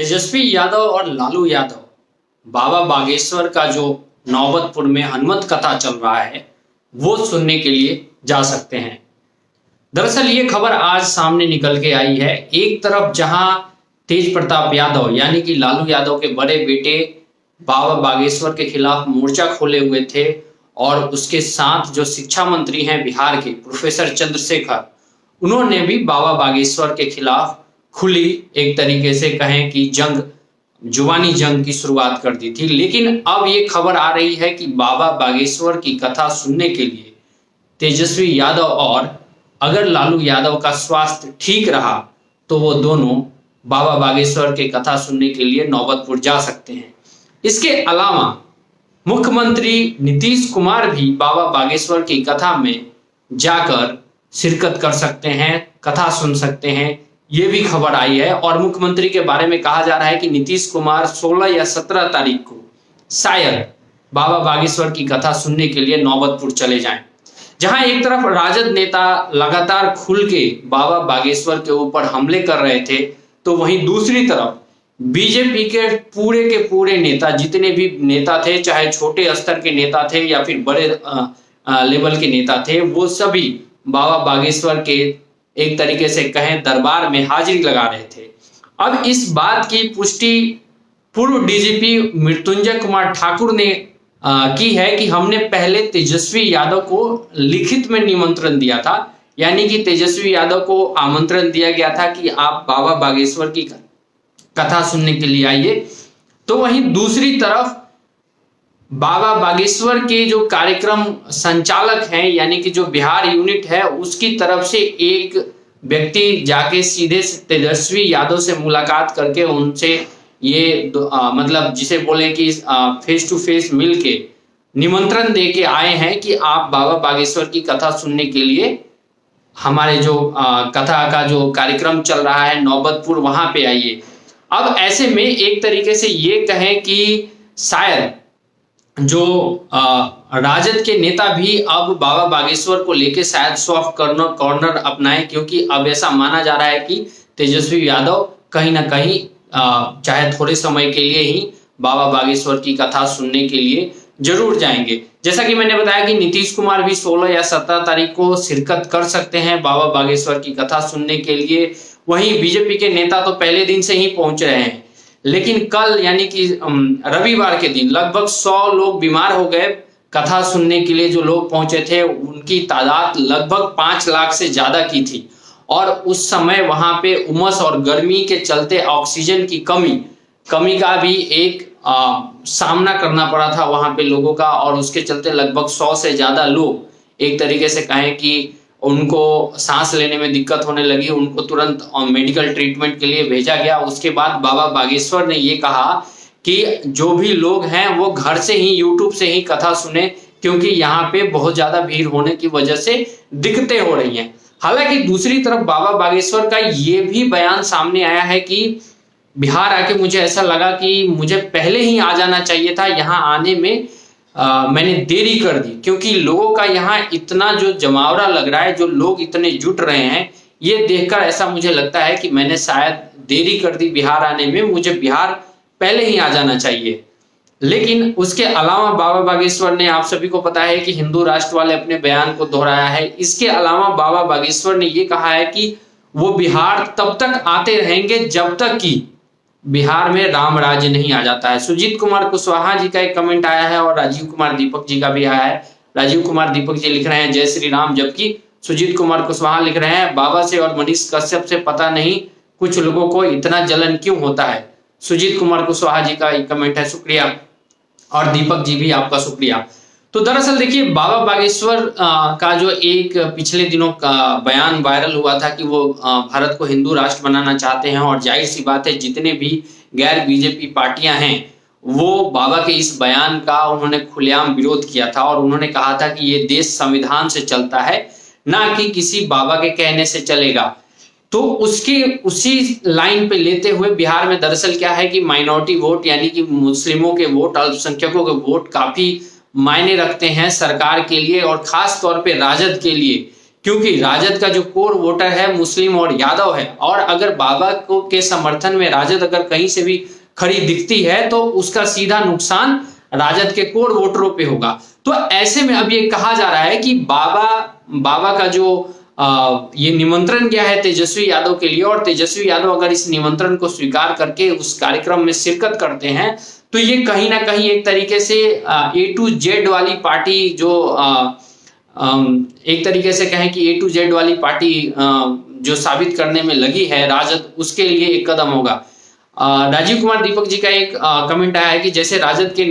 तेजस्वी यादव और लालू यादव बाबा बागेश्वर का जो नौबतपुर में हनुमत कथा चल रहा है वो सुनने के लिए जा सकते हैं। दरअसल ये खबर आज सामने निकल के आई है। एक तरफ जहां तेज प्रताप यादव यानी कि लालू यादव के बड़े बेटे बाबा बागेश्वर के खिलाफ मोर्चा खोले हुए थे और उसके साथ जो शिक्षा मंत्री हैं बिहार के प्रोफेसर चंद्रशेखर, उन्होंने भी बाबा बागेश्वर के खिलाफ खुली एक तरीके से कहें कि जुबानी जंग की शुरुआत कर दी थी। लेकिन अब ये खबर आ रही है कि बाबा बागेश्वर की कथा सुनने के लिए तेजस्वी यादव और अगर लालू यादव का स्वास्थ्य ठीक रहा तो वो दोनों बाबा बागेश्वर के कथा सुनने के लिए नौबतपुर जा सकते हैं। इसके अलावा मुख्यमंत्री नीतीश कुमार भी बाबा बागेश्वर की कथा में जाकर शिरकत कर सकते हैं, कथा सुन सकते हैं, ये भी खबर आई है। और मुख्यमंत्री के बारे में कहा जा रहा है कि नीतीश कुमार 16 या 17 तारीख को शायद बाबा बागेश्वर की कथा सुनने के लिए नौबतपुर चले जाएं। जहां एक तरफ राजद नेता लगातार खुल के बाबा बागेश्वर के ऊपर हमले कर रहे थे, तो वहीं दूसरी तरफ बीजेपी के पूरे नेता, जितने भी नेता थे, चाहे छोटे स्तर के नेता थे या फिर बड़े लेवल के नेता थे, वो सभी बाबा बागेश्वर के एक तरीके से कहें दरबार में हाजिरी लगा रहे थे। अब इस बात की पुष्टि पूर्व डीजीपी मृत्युंजय कुमार ठाकुर ने की है कि हमने पहले तेजस्वी यादव को लिखित में निमंत्रण दिया था, यानी कि तेजस्वी यादव को आमंत्रण दिया गया था कि आप बाबा बागेश्वर की कथा सुनने के लिए आइए। तो वहीं दूसरी तरफ बाबा बागेश्वर के जो कार्यक्रम संचालक हैं यानी कि जो बिहार यूनिट है, उसकी तरफ से एक व्यक्ति जाके सीधे तेजस्वी यादव से मुलाकात करके उनसे ये मतलब जिसे बोले कि फेस टू फेस मिल के निमंत्रण दे के आए हैं कि आप बाबा बागेश्वर की कथा सुनने के लिए हमारे जो कथा का जो कार्यक्रम चल रहा है नौबतपुर, वहां पे आइए। अब ऐसे में एक तरीके से ये कहें कि शायद जो राजद के नेता भी अब बाबा बागेश्वर को लेके शायद सॉफ्ट कॉर्नर अपनाएं, क्योंकि अब ऐसा माना जा रहा है कि तेजस्वी यादव कहीं ना कहीं चाहे थोड़े समय के लिए ही बाबा बागेश्वर की कथा सुनने के लिए जरूर जाएंगे। जैसा कि मैंने बताया कि नीतीश कुमार भी 16 या 17 तारीख को शिरकत कर सकते हैं बाबा बागेश्वर की कथा सुनने के लिए। वहीं बीजेपी के नेता तो पहले दिन से ही पहुंच रहे हैं, लेकिन कल यानी कि रविवार के दिन लगभग 100 लोग बीमार हो गए। कथा सुनने के लिए जो लोग पहुंचे थे उनकी तादाद लगभग 5 लाख से ज्यादा की थी और उस समय वहां पे उमस और गर्मी के चलते ऑक्सीजन की कमी का भी एक सामना करना पड़ा था वहां पे लोगों का, और उसके चलते लगभग 100 से ज्यादा लोग एक तरीके से कहें कि उनको सांस लेने में दिक्कत होने लगी, उनको तुरंत मेडिकल ट्रीटमेंट के लिए भेजा गया। उसके बाद बाबा बागेश्वर ने ये कहा कि जो भी लोग हैं वो घर से ही यूट्यूब से ही कथा सुने, क्योंकि यहाँ पे बहुत ज्यादा भीड़ होने की वजह से दिक्कतें हो रही हैं। हालांकि दूसरी तरफ बाबा बागेश्वर का ये भी बयान सामने आया है कि बिहार आके मुझे ऐसा लगा कि मुझे पहले ही आ जाना चाहिए था, यहाँ आने में मैंने देरी कर दी, क्योंकि लोगों का यहाँ इतना जो जमावड़ा लग रहा है, जो लोग इतने जुट रहे हैं, ये देखकर ऐसा मुझे लगता है कि मैंने शायद देरी कर दी बिहार आने में, मुझे बिहार पहले ही आ जाना चाहिए। लेकिन उसके अलावा बाबा बागेश्वर ने, आप सभी को पता है कि हिंदू राष्ट्र वाले अपने बयान को दोहराया है। इसके अलावा बाबा बागेश्वर ने यह कहा है कि वो बिहार तब तक आते रहेंगे जब तक कि बिहार में राम राज्य नहीं आ जाता है। सुजीत कुमार कुशवाहा जी का एक कमेंट आया है और राजीव कुमार दीपक जी का भी आया है। राजीव कुमार दीपक जी लिख रहे हैं जय श्री राम, जबकि सुजीत कुमार कुशवाहा लिख रहे हैं बाबा से और मनीष कश्यप से पता नहीं कुछ लोगों को इतना जलन क्यों होता है। सुजीत कुमार कुशवाहा जी का एक कमेंट है, शुक्रिया, और दीपक जी भी आपका शुक्रिया। तो दरअसल देखिए बाबा बागेश्वर का जो एक पिछले दिनों का बयान वायरल हुआ था कि वो भारत को हिंदू राष्ट्र बनाना चाहते हैं, और जाहिर सी बात है जितने भी गैर बीजेपी पार्टियां हैं वो बाबा के इस बयान का उन्होंने खुलेआम विरोध किया था, और उन्होंने कहा था कि ये देश संविधान से चलता है, ना कि किसी बाबा के कहने से चलेगा। तो उसके उसी लाइन पे लेते हुए बिहार में दरअसल क्या है कि माइनॉरिटी वोट यानी कि मुस्लिमों के वोट, अल्पसंख्यकों के वोट काफी मायने रखते हैं सरकार के लिए और खास तौर पे राजद के लिए, क्योंकि राजद का जो कोर वोटर है मुस्लिम और यादव है, और अगर बाबा को के समर्थन में राजद अगर कहीं से भी खड़ी दिखती है तो उसका सीधा नुकसान राजद के कोर वोटरों पे होगा। तो ऐसे में अब ये कहा जा रहा है कि बाबा का जो ये निमंत्रण गया है तेजस्वी यादव के लिए, और तेजस्वी यादव अगर इस निमंत्रण को स्वीकार करके उस कार्यक्रम में शिरकत करते हैं तो ये कहीं ना कहीं एक तरीके से A to Z वाली पार्टी जो एक तरीके से कहें कि A to Z वाली पार्टी जो साबित करने में लगी है राजद, उसके लिए एक कदम होगा। राजीव कुमार दीपक जी का एक कमेंट आया है कि जैसे राजद के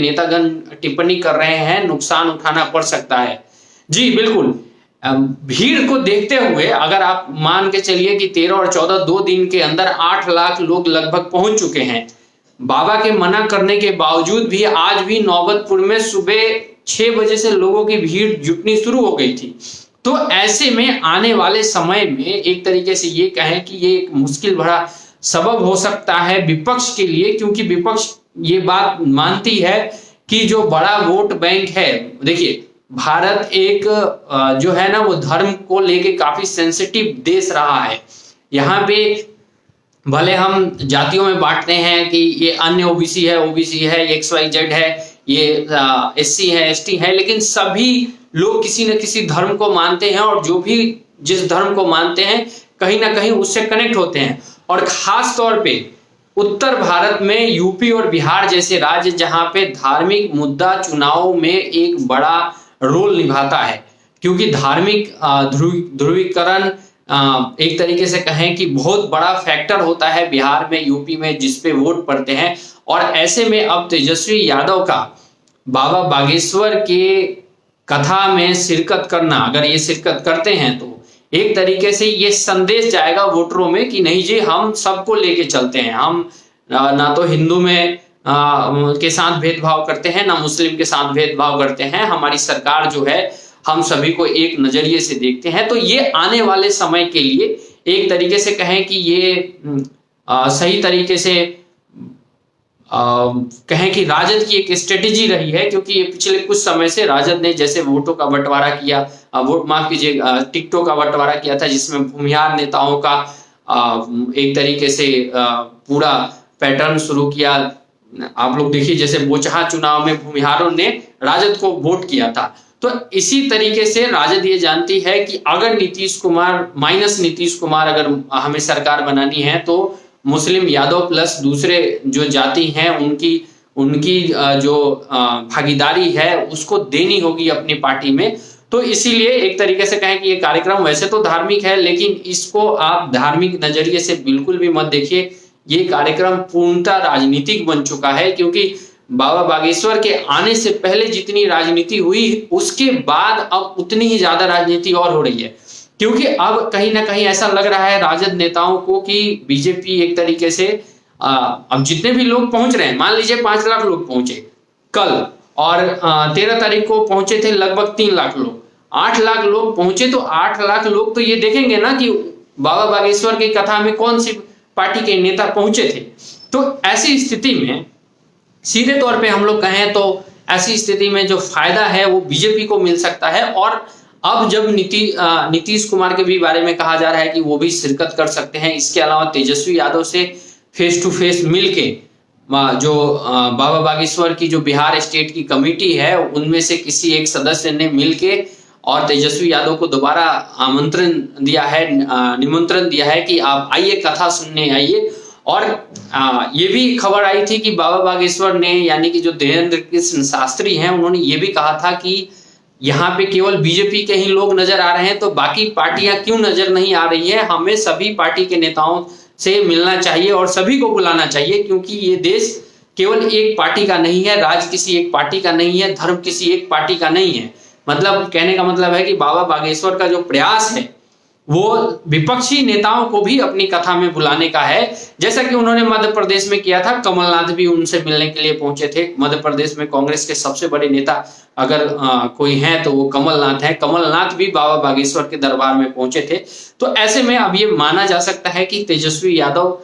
नेतागण टिप्पणी कर रहे हैं, नुकसान उठाना पड़ सकता है। जी बिल्कुल, भीड़ को देखते हुए अगर आप मान के चलिए कि 13 और 14 2 दिन के अंदर 8 लाख लोग लगभग पहुंच चुके हैं। बाबा के मना करने के बावजूद भी आज भी नौबतपुर में सुबह 6 बजे से लोगों की भीड़ जुटनी शुरू हो गई थी। तो ऐसे में आने वाले समय में एक तरीके से ये कहें कि ये एक मुश्किल भरा सबब हो सकता है विपक्ष के लिए, क्योंकि विपक्ष ये बात मानती है कि जो बड़ा वोट बैंक है, देखिए भारत एक जो है ना वो धर्म को लेके काफी सेंसिटिव देश रहा है। यहाँ पे भले हम जातियों में बांटते हैं कि ये अन्य ओबीसी है, XYZ है, ये SC है, ST है, लेकिन सभी लोग किसी न किसी धर्म को मानते हैं, और जो भी जिस धर्म को मानते हैं कहीं ना कहीं उससे कनेक्ट होते हैं। और खास तौर पे उत्तर भारत में यूपी और बिहार जैसे राज्य जहां पे धार्मिक मुद्दा चुनाव में एक बड़ा रोल निभाता है, क्योंकि धार्मिक ध्रुवीकरण एक तरीके से कहें कि बहुत बड़ा फैक्टर होता है बिहार में, यूपी में, जिसपे वोट पड़ते हैं। और ऐसे में अब तेजस्वी यादव का बाबा बागेश्वर के कथा में शिरकत करना, अगर ये शिरकत करते हैं तो एक तरीके से ये संदेश जाएगा वोटरों में कि नहीं जी, हम सबको लेके चलते हैं, हम ना तो हिंदू में के साथ भेदभाव करते हैं, ना मुस्लिम के साथ भेदभाव करते हैं, हमारी सरकार जो है हम सभी को एक नजरिए से देखते हैं। तो ये आने वाले समय के लिए एक तरीके से कहें कि ये सही तरीके से कहें कि राजद की एक स्ट्रेटेजी रही है, क्योंकि ये पिछले कुछ समय से राजद ने जैसे वोटों का बंटवारा किया, टिकटों का बंटवारा किया था, जिसमें भूमिहार नेताओं का एक तरीके से पूरा पैटर्न शुरू किया। आप लोग देखिए जैसे बोचहा चुनाव में भूमिहारों ने राजद को वोट किया था। तो इसी तरीके से राजद ये जानती है कि अगर नीतीश कुमार अगर हमें सरकार बनानी है तो मुस्लिम यादव प्लस दूसरे जो जाति हैं उनकी जो भागीदारी है उसको देनी होगी अपनी पार्टी में। तो इसीलिए एक तरीके से कहें कि ये कार्यक्रम वैसे तो धार्मिक है, लेकिन इसको आप धार्मिक नजरिए से बिल्कुल भी मत देखिए। ये कार्यक्रम पूर्णतः राजनीतिक बन चुका है, क्योंकि बाबा बागेश्वर के आने से पहले जितनी राजनीति हुई उसके बाद अब उतनी ही ज्यादा राजनीति और हो रही है, क्योंकि अब कहीं ना कहीं ऐसा लग रहा है राजद नेताओं को कि बीजेपी एक तरीके से अब जितने भी लोग पहुंच रहे हैं, मान लीजिए 5 लाख लोग पहुंचे कल, और 13 तारीख को पहुंचे थे लगभग 3 लाख लोग, 8 लाख लोग पहुंचे, तो 8 लाख लोग तो ये देखेंगे ना कि बाबा बागेश्वर की कथा में कौन सी पार्टी के नेता पहुंचे थे। तो ऐसी स्थिति में सीधे तौर पे हम लोग कहें तो ऐसी स्थिति में जो फायदा है वो बीजेपी को मिल सकता है। और अब जब नीतीश कुमार के भी बारे में कहा जा रहा है कि वो भी शिरकत कर सकते हैं, इसके अलावा तेजस्वी यादव से फेस टू फेस मिलके जो बाबा बागेश्वर की जो बिहार स्टेट की कमेटी है उनमें से किसी एक सदस्य ने मिलके और तेजस्वी यादव को दोबारा निमंत्रण दिया है कि आप आइए, कथा सुनने आइए। और ये भी खबर आई थी कि बाबा बागेश्वर ने, यानी कि जो देवेंद्र कृष्ण शास्त्री हैं, उन्होंने ये भी कहा था कि यहाँ पे केवल बीजेपी के ही लोग नजर आ रहे हैं, तो बाकी पार्टियां क्यों नजर नहीं आ रही है। हमें सभी पार्टी के नेताओं से मिलना चाहिए और सभी को बुलाना चाहिए, क्योंकि ये देश केवल एक पार्टी का नहीं है, राज किसी एक पार्टी का नहीं है, धर्म किसी एक पार्टी का नहीं है। मतलब कहने का मतलब है कि बाबा बागेश्वर का जो प्रयास है वो विपक्षी नेताओं को भी अपनी कथा में बुलाने का है, जैसा कि उन्होंने मध्य प्रदेश में किया था। कमलनाथ भी उनसे मिलने के लिए पहुंचे थे। मध्य प्रदेश में कांग्रेस के सबसे बड़े नेता अगर कोई है तो वो कमलनाथ है। कमलनाथ भी बाबा बागेश्वर के दरबार में पहुंचे थे। तो ऐसे में अब ये माना जा सकता है कि तेजस्वी यादव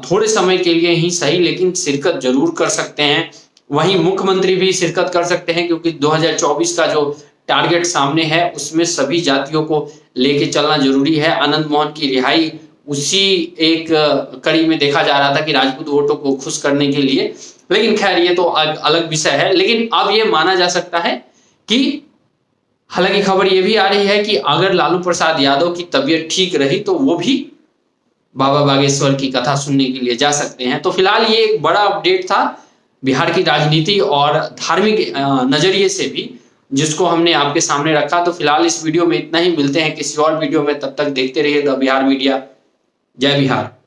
थोड़े समय के लिए ही सही लेकिन शिरकत जरूर कर सकते हैं। वहीं मुख्यमंत्री भी शिरकत कर सकते हैं, क्योंकि 2024 का जो टारगेट सामने है उसमें सभी जातियों को लेके चलना जरूरी है। आनंद मोहन की रिहाई उसी एक कड़ी में देखा जा रहा था कि राजपूत वोटों को खुश करने के लिए, लेकिन खैर ये तो अलग विषय है। लेकिन अब ये माना जा सकता है कि हालांकि खबर ये भी आ रही है कि अगर लालू प्रसाद यादव की तबीयत ठीक रही तो वो भी बाबा बागेश्वर की कथा सुनने के लिए जा सकते हैं। तो फिलहाल ये एक बड़ा अपडेट था बिहार की राजनीति और धार्मिक नजरिए से भी, जिसको हमने आपके सामने रखा। तो फिलहाल इस वीडियो में इतना ही, मिलते हैं किसी और वीडियो में, तब तक देखते रहिएगा बिहार मीडिया। जय बिहार।